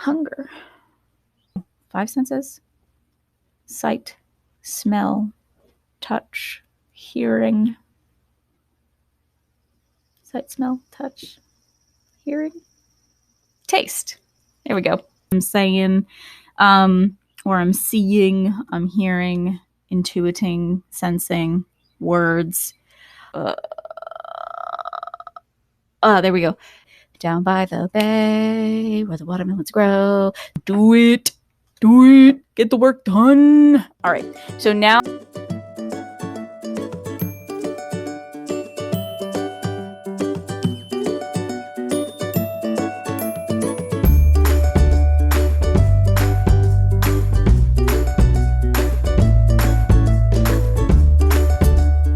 Hunger. 5 senses. Sight, smell, touch, hearing. Sight, smell, touch, hearing, taste. There we go. I'm saying, or I'm seeing, I'm hearing, intuiting, sensing, words. There we go. Down by the bay where the watermelons grow. Do it. Do it. Get the work done. All right. So now.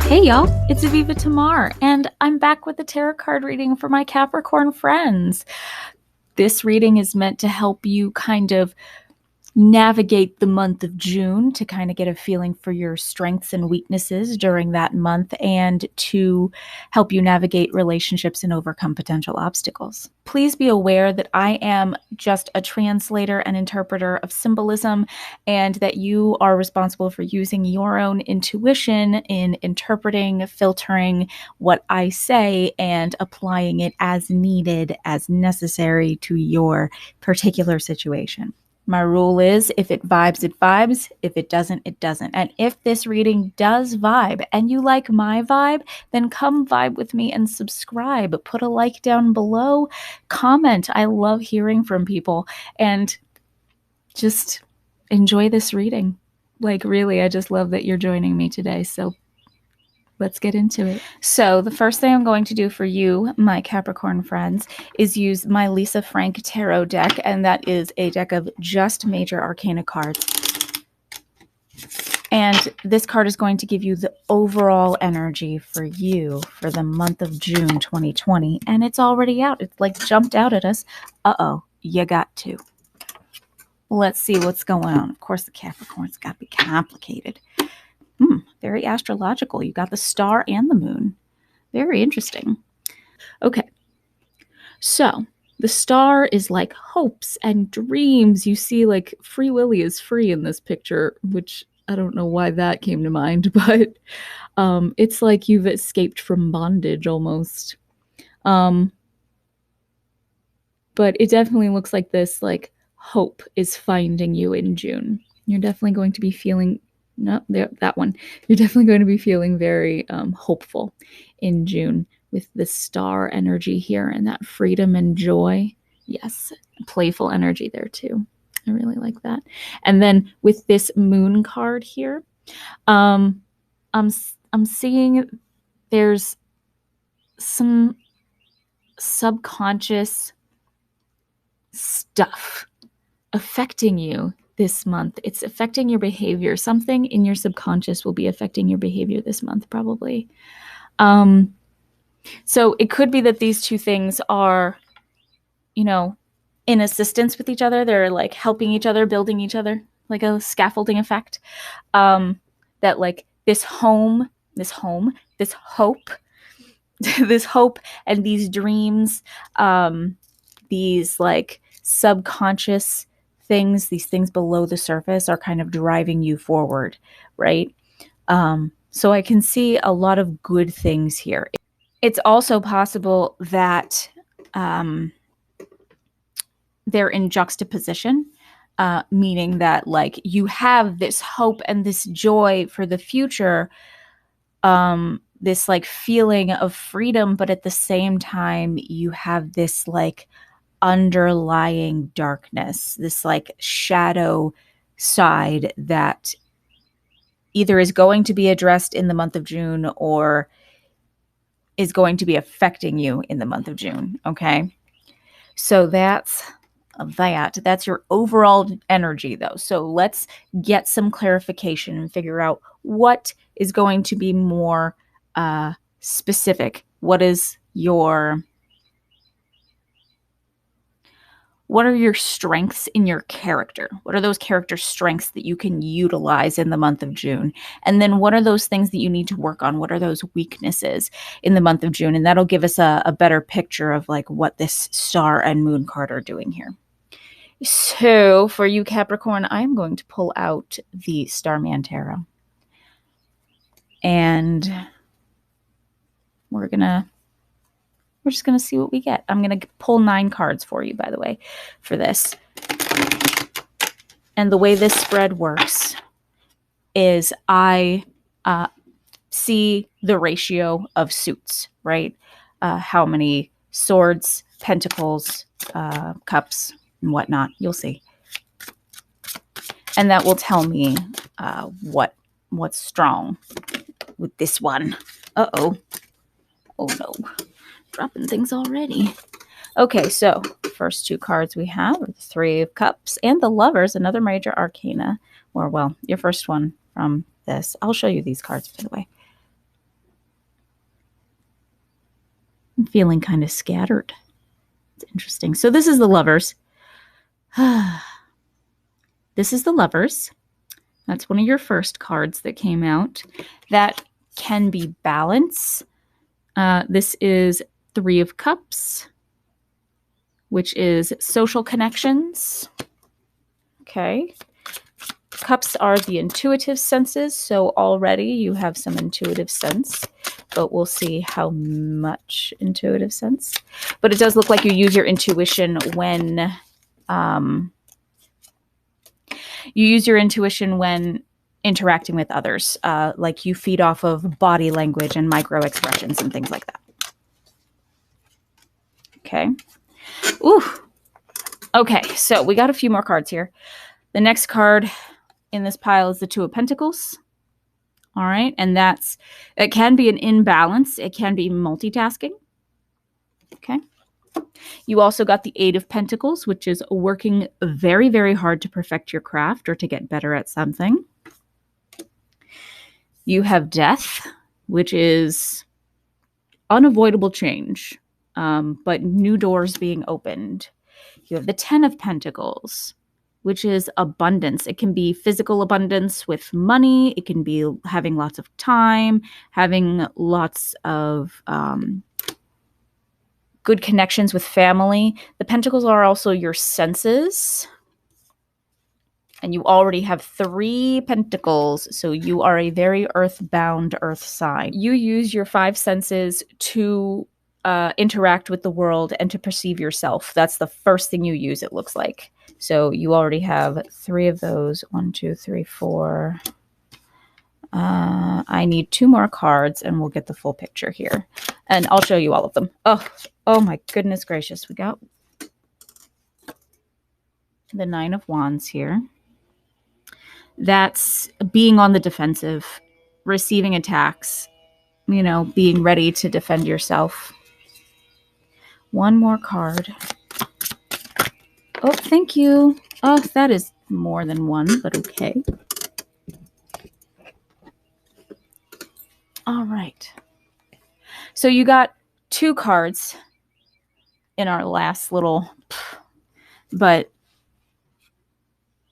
Hey y'all, it's Aviva Tamar, and I'm back with a tarot card reading for my Capricorn friends. This reading is meant to help you kind of navigate the month of June, to kind of get a feeling for your strengths and weaknesses during that month, and to help you navigate relationships and overcome potential obstacles. Please be aware that I am just a translator and interpreter of symbolism, and that you are responsible for using your own intuition in interpreting, filtering what I say, and applying it as needed, as necessary to your particular situation. My rule is, if it vibes, it vibes. If it doesn't, it doesn't. And if this reading does vibe and you like my vibe, then come vibe with me and subscribe. Put a like down below. Comment. I love hearing from people. And just enjoy this reading. Like, really, I just love that you're joining me today. So let's get into it. So the first thing I'm going to do for you, my Capricorn friends, is use my Lisa Frank Tarot deck, and that is a deck of just major arcana cards. And this card is going to give you the overall energy for you for the month of June 2020, and it's already out. It's like jumped out at us. Uh-oh, you got to. Let's see what's going on. Of course, the Capricorn's got to be complicated. Very astrological. You got the star and the moon. Very interesting. Okay. So the star is like hopes and dreams. You see, like, Free Willy is free in this picture, which I don't know why that came to mind, but it's like you've escaped from bondage almost. But it definitely looks like this, like, hope is finding you in June. You're definitely going to be feeling that one. You're definitely going to be feeling very hopeful in June with the star energy here and that freedom and joy. Yes, playful energy there too. I really like that. And then with this moon card here, I'm seeing there's some subconscious stuff affecting you this month. It's affecting your behavior. Something in your subconscious will be affecting your behavior this month, probably. So it could be that these two things are, in assistance with each other. They're like helping each other, building each other, like a scaffolding effect. That like this hope, this hope and these dreams, these like subconscious things, these things below the surface are kind of driving you forward, right? So I can see a lot of good things here. It's also possible that they're in juxtaposition, meaning that like you have this hope and this joy for the future, this like feeling of freedom, but at the same time you have this like underlying darkness, this like shadow side that either is going to be addressed in the month of June or is going to be affecting you in the month of June. Okay. So that's your overall energy though. So let's get some clarification and figure out what is going to be more specific. What are your strengths in your character? What are those character strengths that you can utilize in the month of June? And then what are those things that you need to work on? What are those weaknesses in the month of June? And that'll give us a better picture of like what this star and moon card are doing here. So for you, Capricorn, I'm going to pull out the Starman Tarot. And we're just going to see what we get. I'm going to pull 9 cards for you, by the way, for this. And the way this spread works is I see the ratio of suits, right? How many swords, pentacles, cups, and whatnot. You'll see. And that will tell me what's strong with this one. Uh-oh. Oh, no. Dropping things already. Okay, so first 2 cards we have are the 3 of Cups and the Lovers, another major arcana. Or, well, your first one from this. I'll show you these cards, by the way. I'm feeling kind of scattered. It's interesting. So this is the Lovers. This is the Lovers. That's one of your first cards that came out. That can be balance. This is 3 of Cups, which is social connections. Okay. Cups are the intuitive senses, so already you have some intuitive sense, but we'll see how much intuitive sense. But it does look like you use your intuition when interacting with others, like you feed off of body language and micro expressions and things like that. Okay. Ooh. Okay, so we got a few more cards here. The next card in this pile is the 2 of Pentacles. All right, and it can be an imbalance. It can be multitasking. Okay. You also got the 8 of Pentacles, which is working very, very hard to perfect your craft or to get better at something. You have Death, which is unavoidable change, but new doors being opened. You have the 10 of Pentacles, which is abundance. It can be physical abundance with money. It can be having lots of time, having lots of good connections with family. The Pentacles are also your senses. And you already have 3 pentacles, so you are a very earthbound earth sign. You use your 5 senses to interact with the world and to perceive yourself. That's the first thing you use, it looks like. So you already have 3 of those. 1, 2, 3, 4. I need 2 more cards and we'll get the full picture here. And I'll show you all of them. Oh my goodness gracious. We got the 9 of Wands here. That's being on the defensive, receiving attacks, being ready to defend yourself. 1 more card. Oh, thank you. Oh, that is more than 1, but okay. All right. So you got 2 cards in our last little, but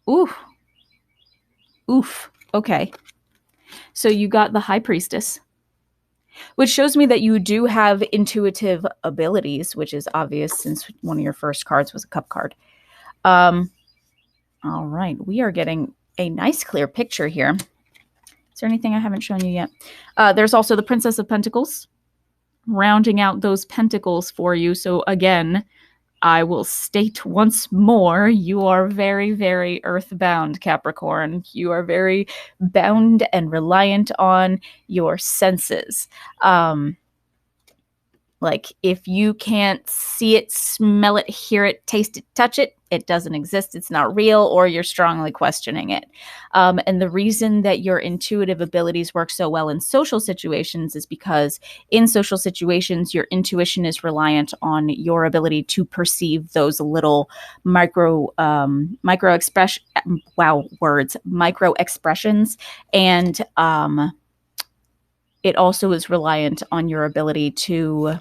oof. Okay. So you got the High Priestess, which shows me that you do have intuitive abilities, which is obvious since one of your first cards was a Cup card. All right. We are getting a nice clear picture here. Is there anything I haven't shown you yet? There's also the Princess of Pentacles, rounding out those pentacles for you. So again, I will state once more, you are very, very earthbound, Capricorn. You are very bound and reliant on your senses. Like if you can't see it, smell it, hear it, taste it, touch it, it doesn't exist, it's not real, or you're strongly questioning it. And the reason that your intuitive abilities work so well in social situations is because in social situations, your intuition is reliant on your ability to perceive those little micro expressions. And it also is reliant on your ability to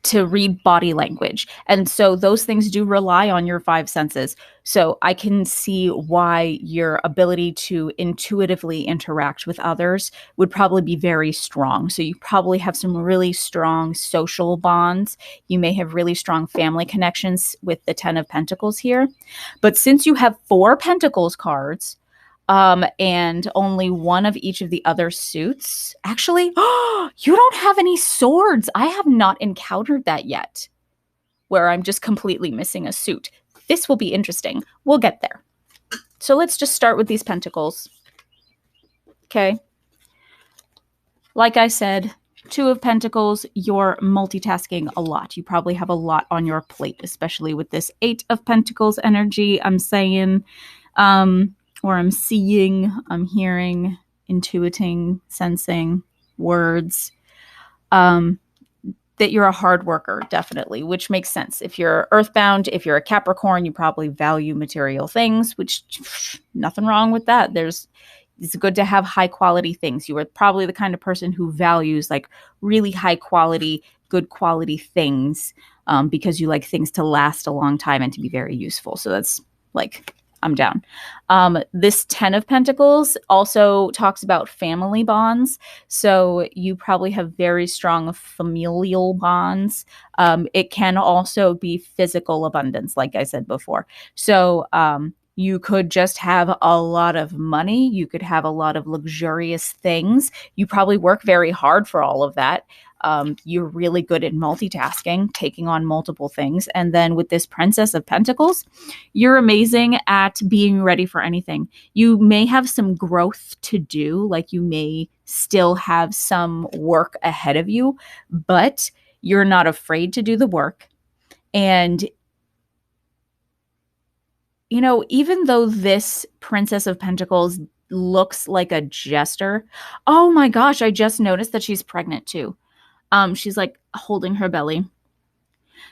to read body language. And so those things do rely on your five senses. So I can see why your ability to intuitively interact with others would probably be very strong. So you probably have some really strong social bonds. You may have really strong family connections with the 10 of Pentacles here. But since you have 4 Pentacles cards, and only one of each of the other suits. Actually, you don't have any swords. I have not encountered that yet, where I'm just completely missing a suit. This will be interesting. We'll get there. So let's just start with these pentacles. Okay. Like I said, 2 of Pentacles, you're multitasking a lot. You probably have a lot on your plate, especially with this 8 of Pentacles energy. I'm saying, or I'm seeing, I'm hearing, intuiting, sensing words, that you're a hard worker, definitely, which makes sense. If you're earthbound, if you're a Capricorn, you probably value material things, which nothing wrong with that. It's good to have high quality things. You are probably the kind of person who values like really high quality, good quality things, because you like things to last a long time and to be very useful. So that's like, I'm down. This 10 of Pentacles also talks about family bonds. So you probably have very strong familial bonds. It can also be physical abundance, like I said before. So you could just have a lot of money. You could have a lot of luxurious things. You probably work very hard for all of that. You're really good at multitasking, taking on multiple things. And then with this Princess of Pentacles, you're amazing at being ready for anything. You may have some growth to do, like you may still have some work ahead of you, but you're not afraid to do the work. And you know, even though this Princess of Pentacles looks like a jester, oh my gosh, I just noticed that she's pregnant too. She's like holding her belly.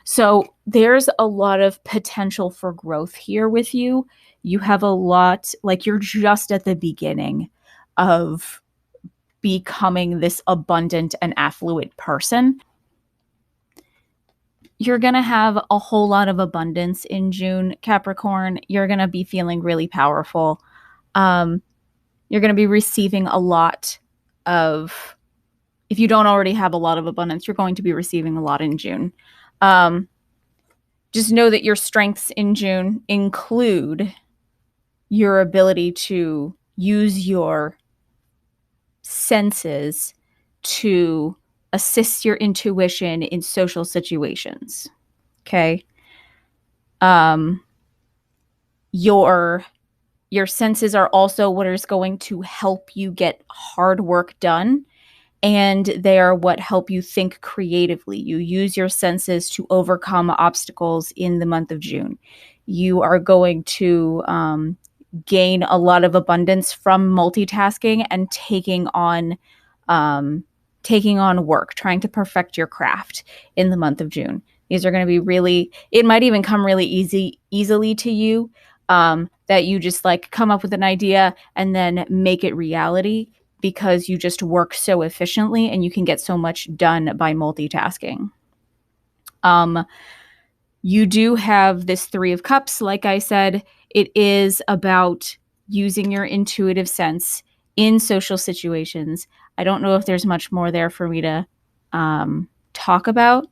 So there's a lot of potential for growth here with you. You have a lot, like you're just at the beginning of becoming this abundant and affluent person. You're going to have a whole lot of abundance in June, Capricorn. You're going to be feeling really powerful. You're going to be receiving a lot of, if you don't already have a lot of abundance, you're going to be receiving a lot in June. Just know that your strengths in June include your ability to use your senses to assist your intuition in social situations. Okay. Your senses are also what is going to help you get hard work done, and they are what help you think creatively. You use your senses to overcome obstacles in the month of June. You are going to gain a lot of abundance from multitasking and taking on work, trying to perfect your craft in the month of June. These are going to be really, it might even come really easily to you, that you just like come up with an idea and then make it reality because you just work so efficiently and you can get so much done by multitasking. You do have this 3 of Cups. Like I said, it is about using your intuitive sense in social situations. I don't know if there's much more there for me to talk about,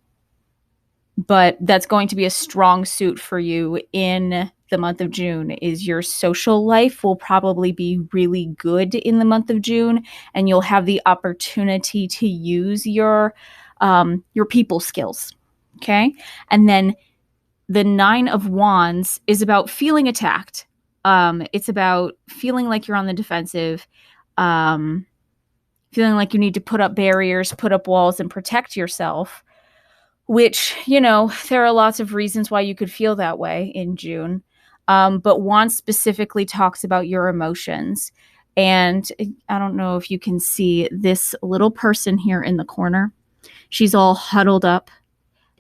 but that's going to be a strong suit for you in the month of June. Is your social life will probably be really good in the month of June, and you'll have the opportunity to use your people skills. Okay. And then the 9 of Wands is about feeling attacked. It's about feeling like you're on the defensive, feeling like you need to put up barriers, put up walls, and protect yourself, which, you know, there are lots of reasons why you could feel that way in June. But Wands specifically talks about your emotions. And I don't know if you can see this little person here in the corner. She's all huddled up,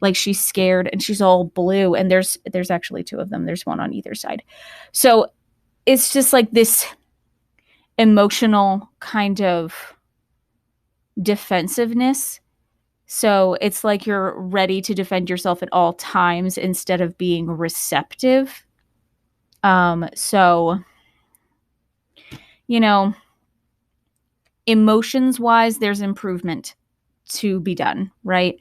like she's scared, and she's all blue. And there's actually 2 of them. There's one on either side. So it's just like this emotional kind of defensiveness So it's like you're ready to defend yourself at all times instead of being receptive. So, you know, emotions wise, there's improvement to be done, right?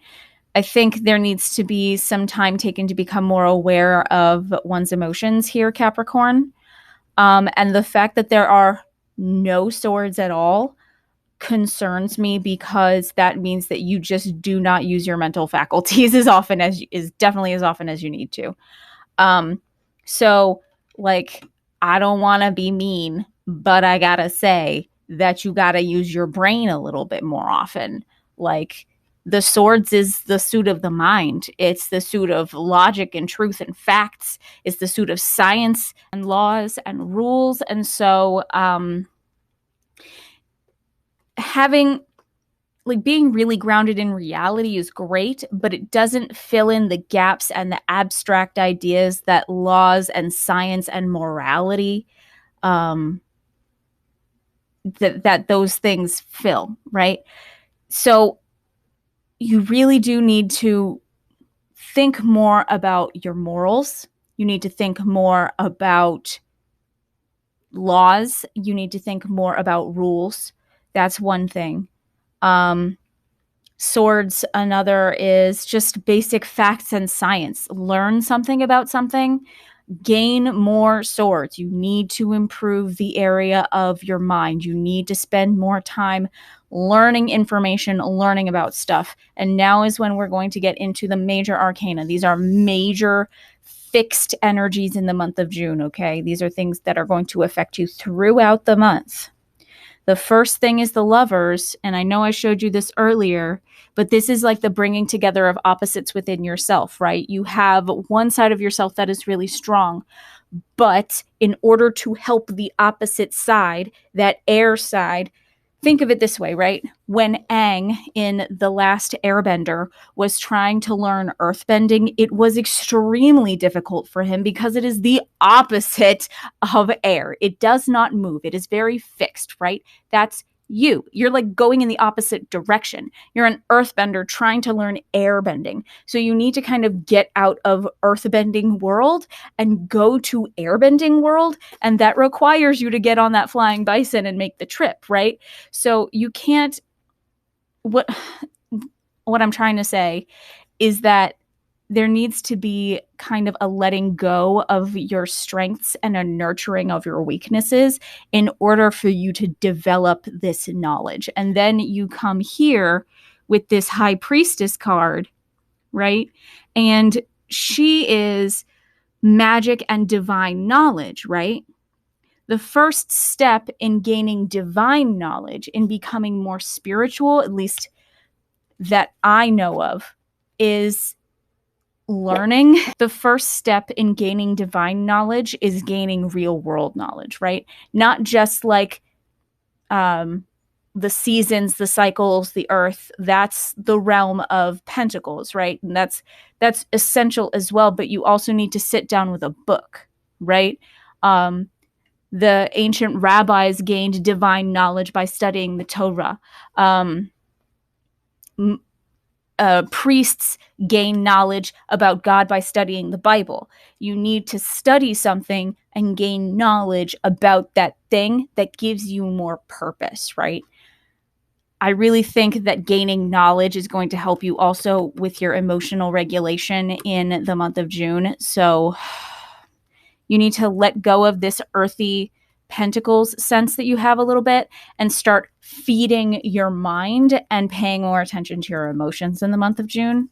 I think there needs to be some time taken to become more aware of one's emotions here, Capricorn. And the fact that there are no swords at all concerns me because that means that you just do not use your mental faculties as often as is definitely as often as you need to. Um, so like, I don't want to be mean, but I gotta say that you gotta use your brain a little bit more often. Like, the swords is the suit of the mind. It's the suit of logic and truth and facts. It's the suit of science and laws and rules. And so, having like being really grounded in reality is great, but it doesn't fill in the gaps and the abstract ideas that laws and science and morality that those things fill, right? So you really do need to think more about your morals. You need to think more about laws. You need to think more about rules. That's one thing. Swords, another is just basic facts and science. Learn something about something, gain more swords. You need to improve the area of your mind. You need to spend more time learning information, learning about stuff. And now is when we're going to get into the major arcana. These are major fixed energies in the month of June, okay? These are things that are going to affect you throughout the month. The first thing is the Lovers, and I know I showed you this earlier, but this is like the bringing together of opposites within yourself, right? You have one side of yourself that is really strong, but in order to help the opposite side, that air side, think of it this way, right? When Aang in The Last Airbender was trying to learn earthbending, it was extremely difficult for him because it is the opposite of air. It does not move. It is very fixed, right? That's you. You're like going in the opposite direction. You're an earthbender trying to learn airbending. So you need to kind of get out of earthbending world and go to airbending world. And that requires you to get on that flying bison and make the trip, right? So you can't, what I'm trying to say is that there needs to be kind of a letting go of your strengths and a nurturing of your weaknesses in order for you to develop this knowledge. And then you come here with this High Priestess card, right? And she is magic and divine knowledge, right? The first step in gaining divine knowledge, in becoming more spiritual, at least that I know of, is learning. The first step in gaining divine knowledge is gaining real world knowledge, right? Not just like the seasons, the cycles, the earth. That's the realm of pentacles, right? And that's essential as well, but you also need to sit down with a book, right? The ancient rabbis gained divine knowledge by studying the Torah. Priests gain knowledge about God by studying the Bible. You need to study something and gain knowledge about that thing that gives you more purpose, right? I really think that gaining knowledge is going to help you also with your emotional regulation in the month of June. So you need to let go of this earthy pentacles sense that you have a little bit and start feeding your mind and paying more attention to your emotions in the month of June.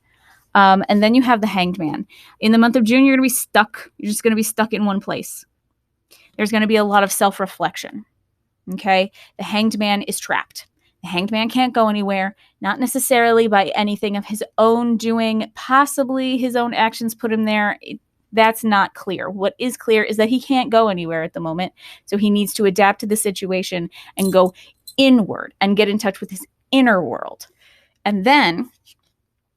And then you have the Hanged Man. In the month of June, you're going to be stuck. You're just going to be stuck in one place. There's going to be a lot of self-reflection. Okay? The Hanged Man is trapped. The Hanged Man can't go anywhere, not necessarily by anything of his own doing. Possibly his own actions put him there. That's not clear. What is clear is that he can't go anywhere at the moment. So he needs to adapt to the situation and go inward and get in touch with his inner world. And then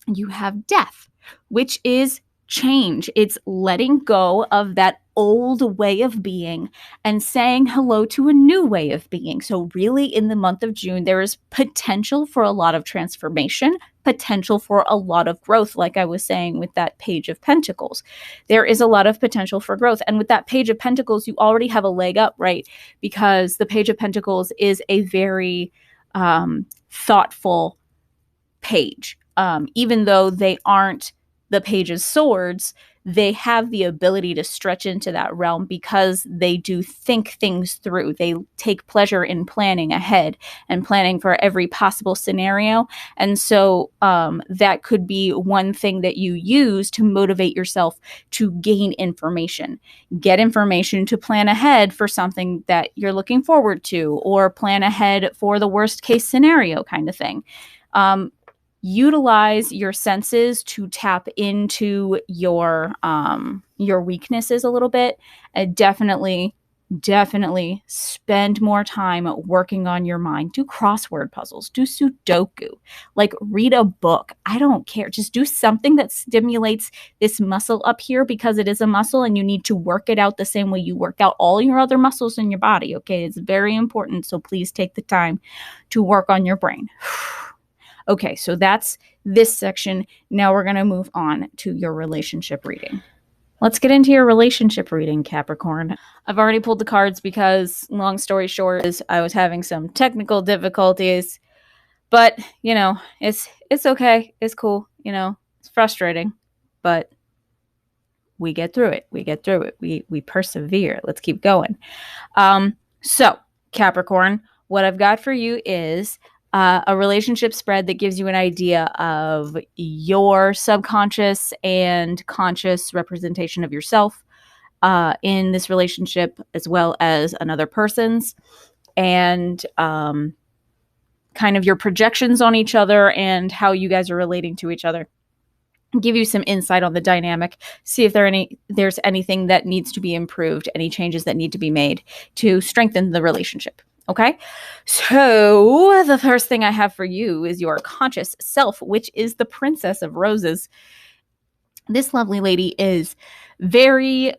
you have Death, which is change. It's letting go of that old way of being and saying hello to a new way of being. So really in the month of June, there is potential for a lot of transformation, potential for a lot of growth, like I was saying with that Page of Pentacles. There is a lot of potential for growth. And with that Page of Pentacles, you already have a leg up, right? Because the Page of Pentacles is a very thoughtful page. Even though they aren't the Page of Swords, they have the ability to stretch into that realm because they do think things through. They take pleasure in planning ahead and planning for every possible scenario. And so that could be one thing that you use to motivate yourself to gain information. Get information to plan ahead for something that you're looking forward to, or plan ahead for the worst case scenario kind of thing. Utilize your senses to tap into your weaknesses a little bit, and definitely spend more time working on your mind. Do crossword puzzles, do Sudoku, like read a book. I don't care. Just do something that stimulates this muscle up here, because it is a muscle and you need to work it out the same way you work out all your other muscles in your body. Okay, it's very important. So please take the time to work on your brain. Okay, so that's this section. Now we're going to move on to your relationship reading. Let's get into your relationship reading, Capricorn. I've already pulled the cards because, long story short, is I was having some technical difficulties. But, you know, it's okay. It's cool. You know, it's frustrating. But we get through it. We persevere. Let's keep going. So, Capricorn, what I've got for you is a relationship spread that gives you an idea of your subconscious and conscious representation of yourself in this relationship, as well as another person's, and kind of your projections on each other and how you guys are relating to each other. Give you some insight on the dynamic, see if there's anything that needs to be improved, any changes that need to be made to strengthen the relationship. Okay, so the first thing I have for you is your conscious self, which is the Princess of Roses. This lovely lady is very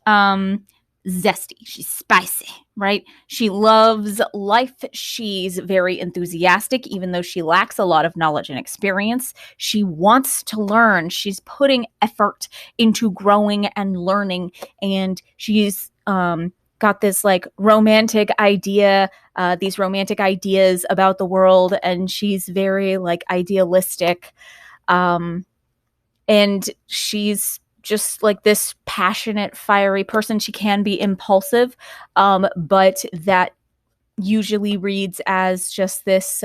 zesty. She's spicy, right? She loves life. She's very enthusiastic, even though she lacks a lot of knowledge and experience. She wants to learn. She's putting effort into growing and learning, and she's got this like romantic idea, these romantic ideas about the world, and she's very like idealistic, and she's just like this passionate, fiery person. She can be impulsive, but that usually reads as just this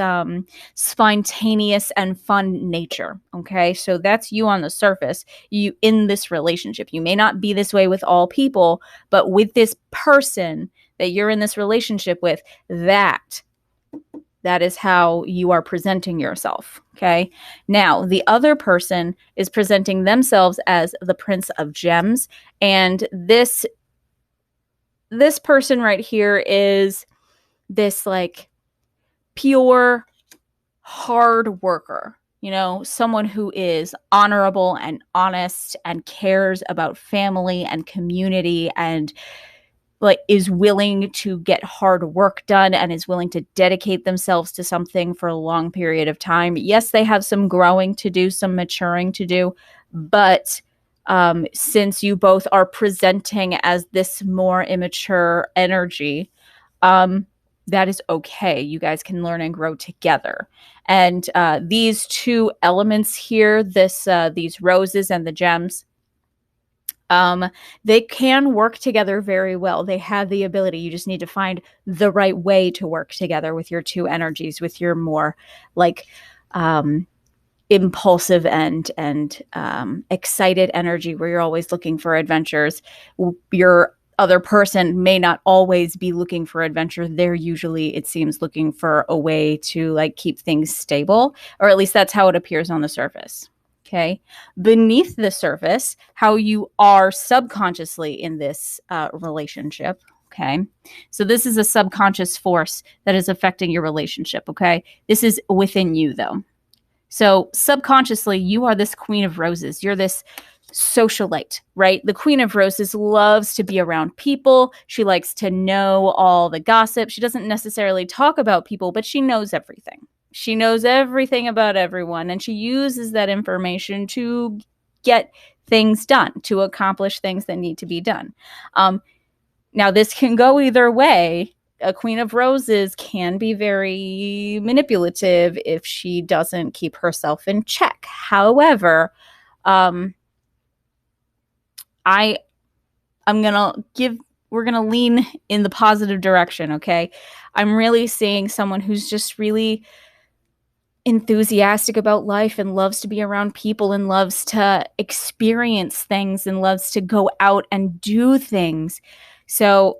spontaneous and fun nature. Okay, so that's you on the surface, you in this relationship. You may not be this way with all people, but with this person that you're in this relationship with, that is how you are presenting yourself. Okay, now the other person is presenting themselves as the Prince of Gems, and this person right here is this like pure hard worker, you know, someone who is honorable and honest and cares about family and community, and like is willing to get hard work done and is willing to dedicate themselves to something for a long period of time. Yes, they have some growing to do, some maturing to do, but since you both are presenting as this more immature energy, that is okay. You guys can learn and grow together. And these two elements here, these roses and the gems, they can work together very well. They have the ability. You just need to find the right way to work together with your two energies, with your more like impulsive and excited energy, where you're always looking for adventures. Your other person may not always be looking for adventure. They're usually, it seems, looking for a way to like keep things stable, or at least that's how it appears on the surface. Okay. Beneath the surface, how you are subconsciously in this relationship. Okay. So this is a subconscious force that is affecting your relationship. Okay. This is within you though. So subconsciously, you are this Queen of Roses. You're this socialite, right? The Queen of Roses loves to be around people. She likes to know all the gossip. She doesn't necessarily talk about people, but she knows everything. She knows everything about everyone, and she uses that information to get things done, to accomplish things that need to be done. Now, this can go either way. A Queen of Roses can be very manipulative if she doesn't keep herself in check. However, I I'm gonna give we're gonna lean in the positive direction, okay? I'm really seeing someone who's just really enthusiastic about life and loves to be around people and loves to experience things and loves to go out and do things. So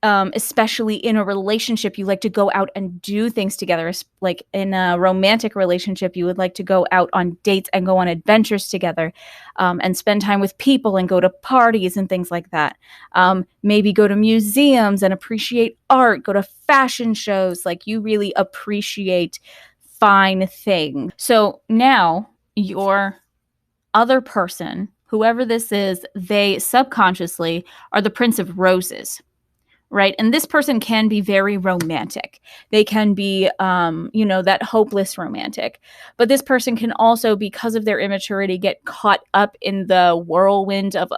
especially in a relationship, you like to go out and do things together. Like in a romantic relationship, you would like to go out on dates and go on adventures together, and spend time with people and go to parties and things like that. Maybe go to museums and appreciate art, go to fashion shows. Like you really appreciate fine things. So now your other person, whoever this is, they subconsciously are the Prince of Roses, right? And this person can be very romantic. They can be, that hopeless romantic. But this person can also, because of their immaturity, get caught up in the whirlwind of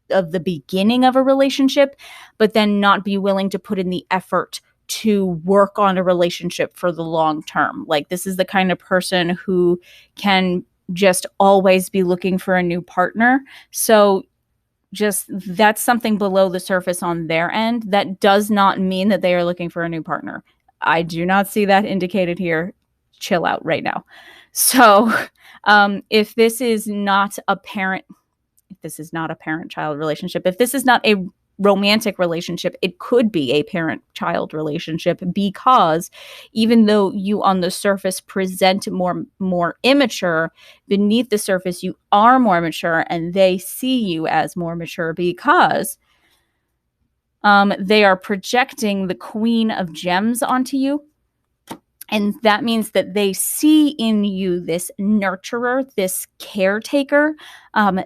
the beginning of a relationship, but then not be willing to put in the effort to work on a relationship for the long term. Like this is the kind of person who can just always be looking for a new partner. So just that's something below the surface on their end. That does not mean that they are looking for a new partner. I do not see that indicated here. Chill out right now. So if this is not a parent-child relationship, if this is not a romantic relationship, it could be a parent-child relationship, because even though you on the surface present more immature, beneath the surface you are more mature, and they see you as more mature because they are projecting the Queen of Gems onto you. And that means that they see in you this nurturer, this caretaker.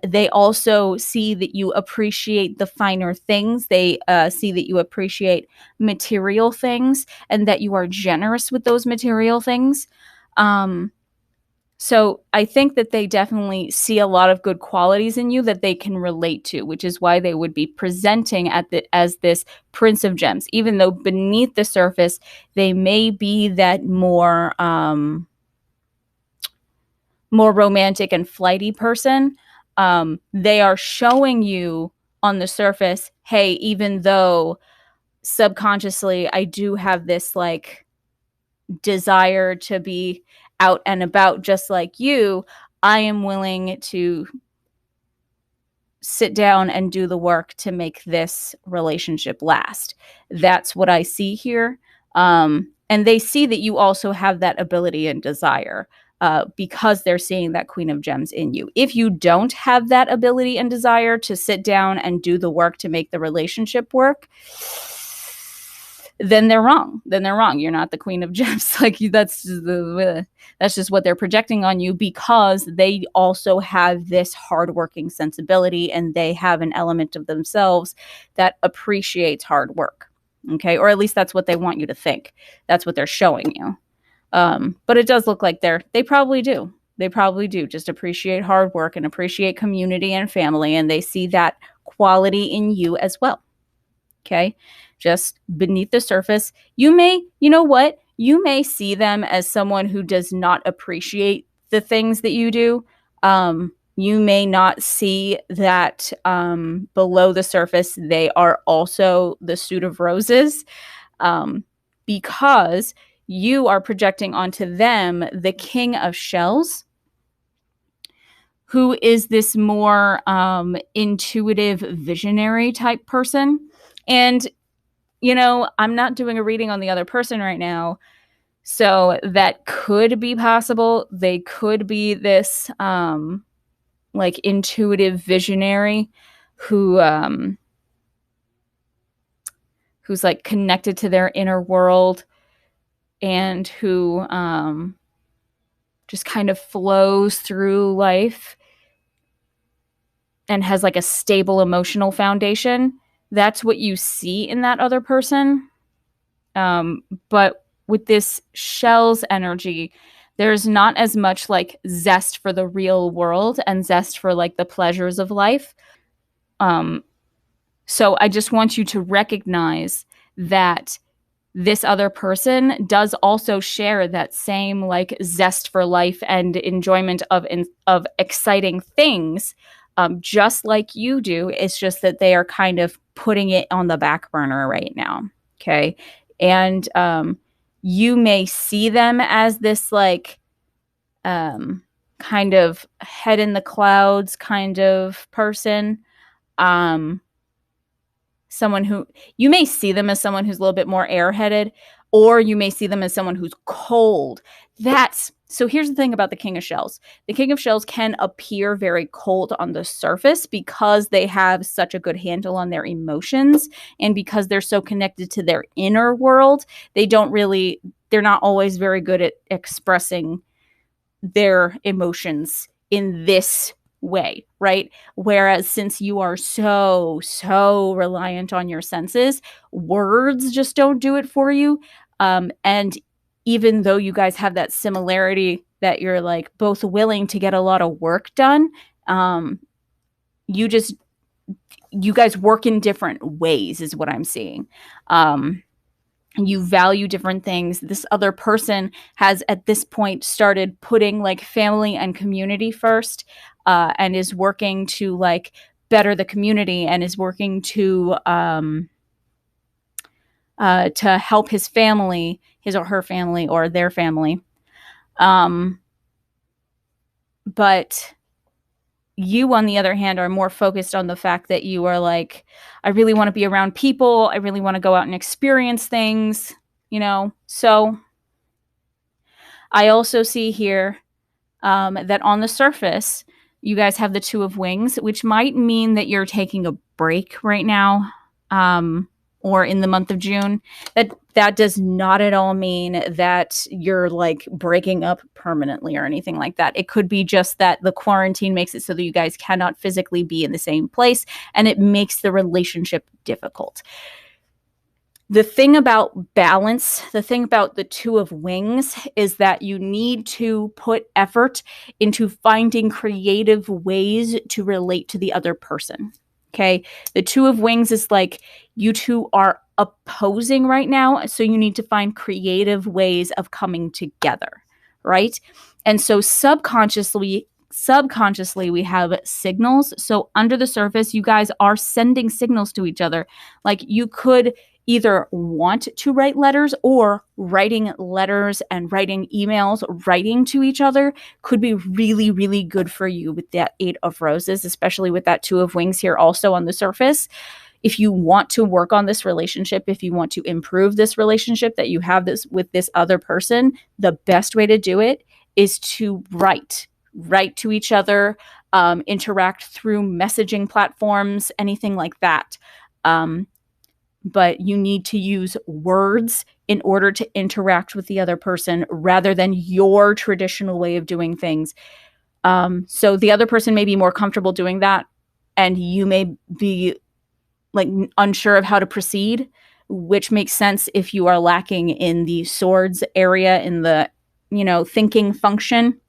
They also see that you appreciate the finer things. They see that you appreciate material things and that you are generous with those material things. So I think that they definitely see a lot of good qualities in you that they can relate to, which is why they would be presenting as this Prince of Gems, even though beneath the surface they may be that more romantic and flighty person. They are showing you on the surface, hey, even though subconsciously I do have this like desire to be out and about just like you, I am willing to sit down and do the work to make this relationship last. That's what I see here. And they see that you also have that ability and desire, because they're seeing that Queen of Gems in you. If you don't have that ability and desire to sit down and do the work to make the relationship work, then they're wrong. You're not the Queen of Gems. Like that's just what they're projecting on you, because they also have this hardworking sensibility, and they have an element of themselves that appreciates hard work. Okay, or at least that's what they want you to think. That's what they're showing you. But it does look like they probably do. They probably do just appreciate hard work and appreciate community and family, and they see that quality in you as well. Okay, just beneath the surface, you may see them as someone who does not appreciate the things that you do. You may not see that below the surface they are also the suit of roses, because you are projecting onto them the King of Shells, who is this more intuitive, visionary type person. And I'm not doing a reading on the other person right now, so that could be possible. They could be this like intuitive visionary who's like connected to their inner world, and who just kind of flows through life and has like a stable emotional foundation. That's what you see in that other person. But with this shells energy, there's not as much like zest for the real world and zest for like the pleasures of life. So I just want you to recognize that this other person does also share that same like zest for life and enjoyment of exciting things, just like you do. It's just that they are kind of putting it on the back burner right now. Okay, and you may see them as this like kind of head in the clouds kind of person. Um, Someone who you may see them as someone who's a little bit more airheaded, or you may see them as someone who's cold. That's so here's the thing about the King of Shells. The King of Shells can appear very cold on the surface because they have such a good handle on their emotions, and because they're so connected to their inner world, they're not always very good at expressing their emotions in this way, right? Whereas since you are so reliant on your senses, words just don't do it for you. And even though you guys have that similarity that you're like both willing to get a lot of work done, um, you just you guys work in different ways is what I'm seeing. You value different things. This other person has at this point started putting like family and community first, and is working to like better the community, and is working to help his family, his or her family or their family. But you, on the other hand, are more focused on the fact that you are like, I really want to be around people. I really want to go out and experience things, you know? So I also see here that on the surface, you guys have the Two of Wings, which might mean that you're taking a break right now, or in the month of June. That does not at all mean that you're like breaking up permanently or anything like that. It could be just that the quarantine makes it so that you guys cannot physically be in the same place, and it makes the relationship difficult. The thing about balance, the thing about the Two of Wings is that you need to put effort into finding creative ways to relate to the other person. Okay. The Two of Wings is like you two are opposing right now. So you need to find creative ways of coming together. Right. And so subconsciously, we have signals. So under the surface, you guys are sending signals to each other. Like you could either want to write letters, or writing letters and writing emails, writing to each other could be really, really good for you with that Eight of Roses, especially with that Two of Wings here also on the surface. If you want to work on this relationship, if you want to improve this relationship that you have this with this other person, the best way to do it is to write to each other, interact through messaging platforms, anything like that. But you need to use words in order to interact with the other person rather than your traditional way of doing things. So the other person may be more comfortable doing that, and you may be like unsure of how to proceed, which makes sense if you are lacking in the swords area, in the, thinking function.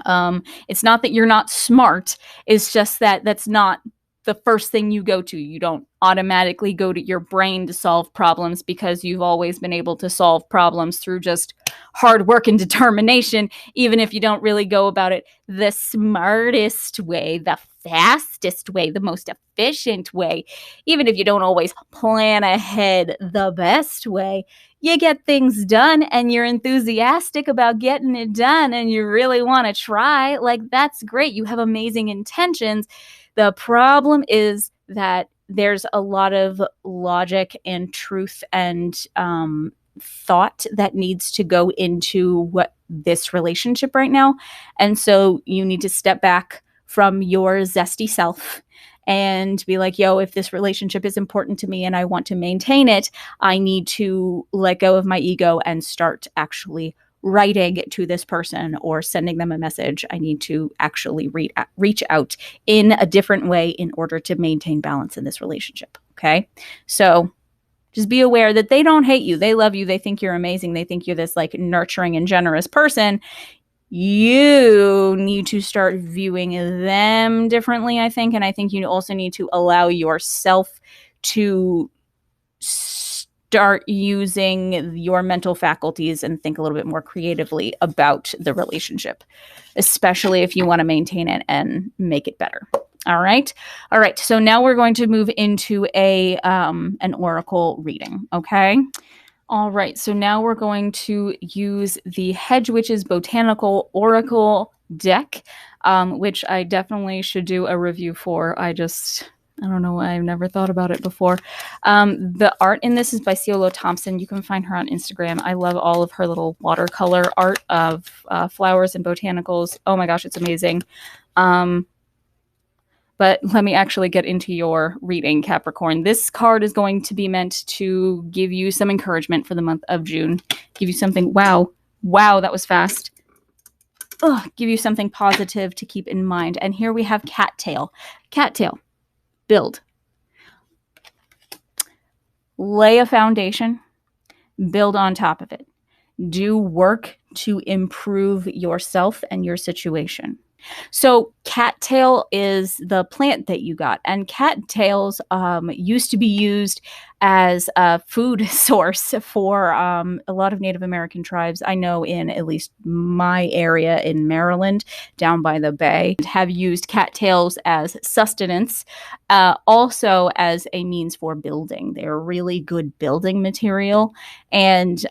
It's not that you're not smart. It's just that that's not the first thing you go to. You don't automatically go to your brain to solve problems because you've always been able to solve problems through just hard work and determination, even if you don't really go about it the smartest way, the fastest way, the most efficient way. Even if you don't always plan ahead the best way, you get things done and you're enthusiastic about getting it done and you really want to try. Like, that's great. You have amazing intentions. The problem is that there's a lot of logic and truth and thought that needs to go into what this relationship right now. And so you need to step back from your zesty self and be like, yo, if this relationship is important to me and I want to maintain it, I need to let go of my ego and start actually writing to this person or sending them a message. I need to actually reach out in a different way in order to maintain balance in this relationship. Okay. So Just be aware that they don't hate you. They love you. They think you're amazing. They think you're this like nurturing and generous person. You need to start viewing them differently, I think. And I think you also need to allow yourself to start using your mental faculties and think a little bit more creatively about the relationship, especially if you want to maintain it and make it better. All right. So now we're going to move into an oracle reading. Okay. All right. So now we're going to use the Hedge Witches Botanical Oracle deck, which I definitely should do a review for. I don't know why I've never thought about it before. The art in this is by Ciolo Thompson. You can find her on Instagram. I love all of her little watercolor art of flowers and botanicals. Oh my gosh, it's amazing. But let me actually get into your reading, Capricorn. This card is going to be meant to give you some encouragement for the month of June. Give you something, wow, that was fast. Give you something positive to keep in mind. And here we have Cattail. Cattail, build. Lay a foundation, build on top of it. Do work to improve yourself and your situation. So cattail is the plant that you got, and cattails used to be used as a food source for a lot of Native American tribes. I know in at least my area in Maryland, down by the bay, have used cattails as sustenance, also as a means for building. They're really good building material, and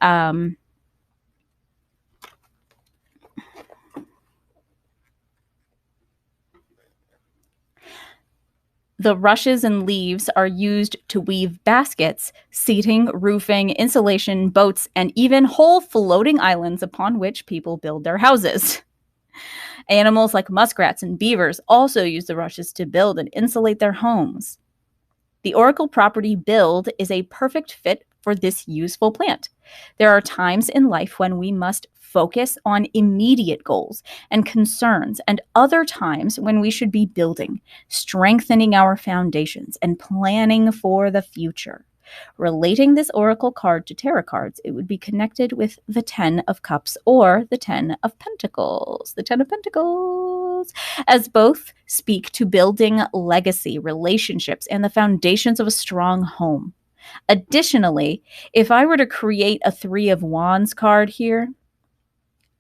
the rushes and leaves are used to weave baskets, seating, roofing, insulation, boats, and even whole floating islands upon which people build their houses. Animals like muskrats and beavers also use the rushes to build and insulate their homes. The oracle property build is a perfect fit for this useful plant. There are times in life when we must focus on immediate goals and concerns, and other times when we should be building, strengthening our foundations, and planning for the future. Relating this oracle card to tarot cards, it would be connected with the 10 of Cups or the 10 of Pentacles. The 10 of Pentacles, as both speak to building legacy, relationships, and the foundations of a strong home. Additionally, if I were to create a 3 of Wands card here,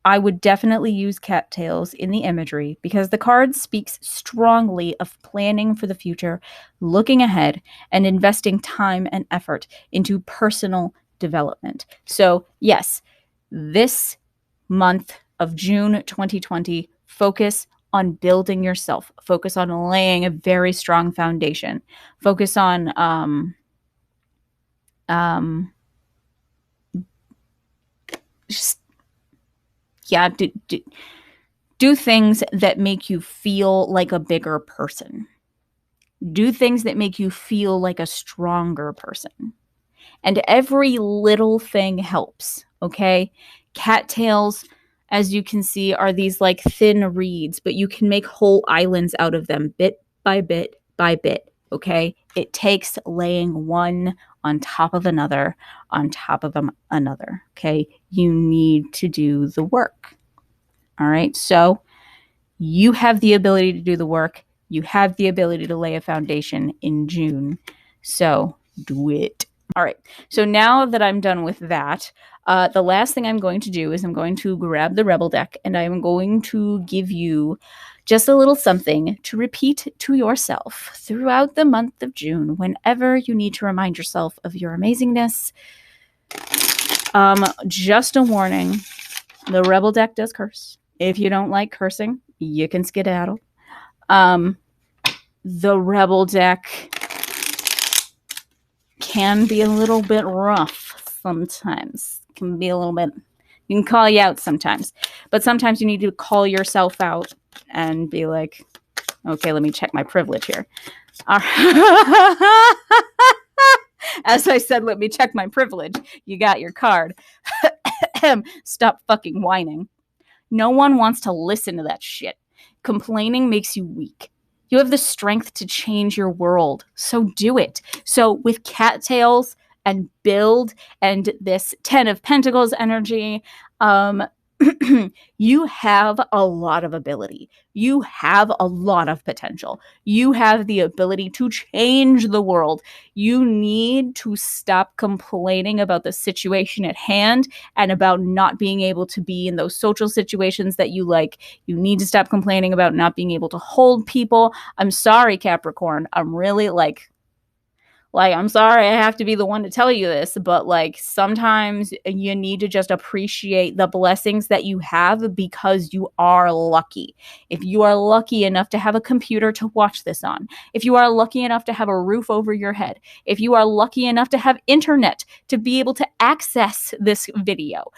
I would definitely use cattails in the imagery because the card speaks strongly of planning for the future, looking ahead, and investing time and effort into personal development. So yes, this month of June 2020, focus on building yourself. Focus on laying a very strong foundation. Focus on do things that make you feel like a bigger person. Do things that make you feel like a stronger person. And every little thing helps, okay? Cattails, as you can see, are these like thin reeds, but you can make whole islands out of them bit by bit by bit, okay? It takes laying one on top of another, okay? You need to do the work. All right, so you have the ability to do the work. You have the ability to lay a foundation in June. So do it. All right, so now that I'm done with that, the last thing I'm going to do is I'm going to grab the Rebel deck and I'm going to give you just a little something to repeat to yourself throughout the month of June whenever you need to remind yourself of your amazingness. Just a warning, the Rebel deck does curse. If you don't like cursing, you can skedaddle. The Rebel deck can be a little bit rough sometimes. Can be a little bit, you can call you out sometimes. But sometimes you need to call yourself out and be like, okay, let me check my privilege here. As I said, let me check my privilege. You got your card. Stop fucking whining. No one wants to listen to that shit. Complaining makes you weak. You have the strength to change your world, so do it. So with cattails and build. And this 10 of Pentacles energy, you have a lot of ability. You have a lot of potential. You have the ability to change the world. You need to stop complaining about the situation at hand and about not being able to be in those social situations that you like. You need to stop complaining about not being able to hold people. I'm sorry, Capricorn. I'm really I'm sorry I have to be the one to tell you this, but sometimes you need to just appreciate the blessings that you have because you are lucky. If you are lucky enough to have a computer to watch this on, if you are lucky enough to have a roof over your head, if you are lucky enough to have internet to be able to access this video,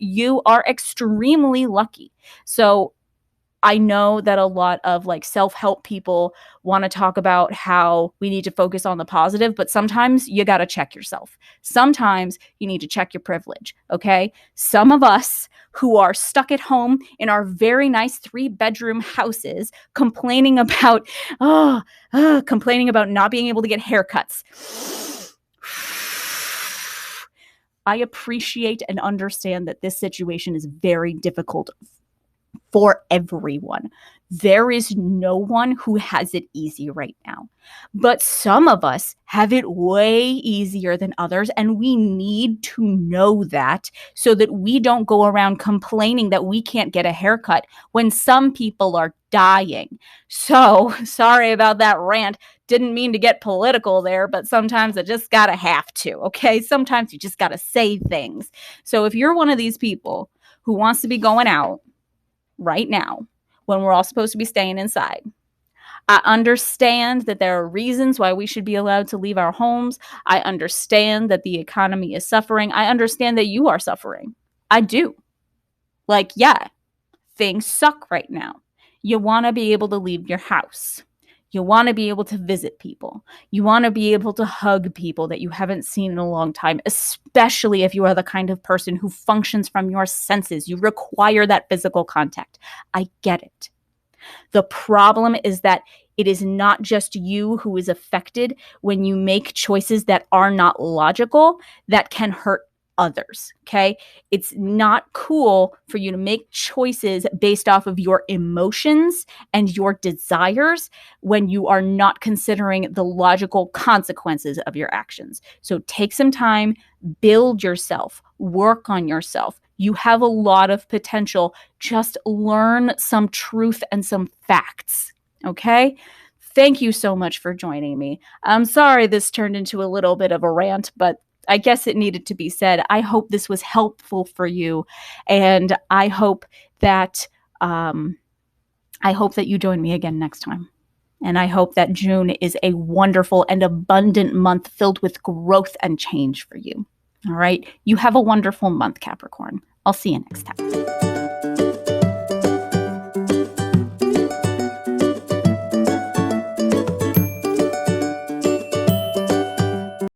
you are extremely lucky. So I know that a lot of self-help people want to talk about how we need to focus on the positive, but sometimes you got to check yourself. Sometimes you need to check your privilege, okay? Some of us who are stuck at home in our very nice 3-bedroom houses complaining about complaining about not being able to get haircuts. I appreciate and understand that this situation is very difficult for everyone. There is no one who has it easy right now. But some of us have it way easier than others, and we need to know that so that we don't go around complaining that we can't get a haircut when some people are dying. So, sorry about that rant. Didn't mean to get political there, but sometimes I just gotta have to, okay? Sometimes you just gotta say things. So if you're one of these people who wants to be going out right now when we're all supposed to be staying inside, I understand that there are reasons why we should be allowed to leave our homes. I understand that the economy is suffering. I understand that you are suffering. I do. Yeah, things suck right now. You want to be able to leave your house. You want to be able to visit people. You want to be able to hug people that you haven't seen in a long time, especially if you are the kind of person who functions from your senses. You require that physical contact. I get it. The problem is that it is not just you who is affected when you make choices that are not logical that can hurt others, okay? It's not cool for you to make choices based off of your emotions and your desires when you are not considering the logical consequences of your actions. So take some time, build yourself, work on yourself. You have a lot of potential. Just learn some truth and some facts, okay? Thank you so much for joining me. I'm sorry this turned into a little bit of a rant, but I guess it needed to be said. I hope this was helpful for you, and I hope that you join me again next time. And I hope that June is a wonderful and abundant month filled with growth and change for you. All right. You have a wonderful month, Capricorn. I'll see you next time.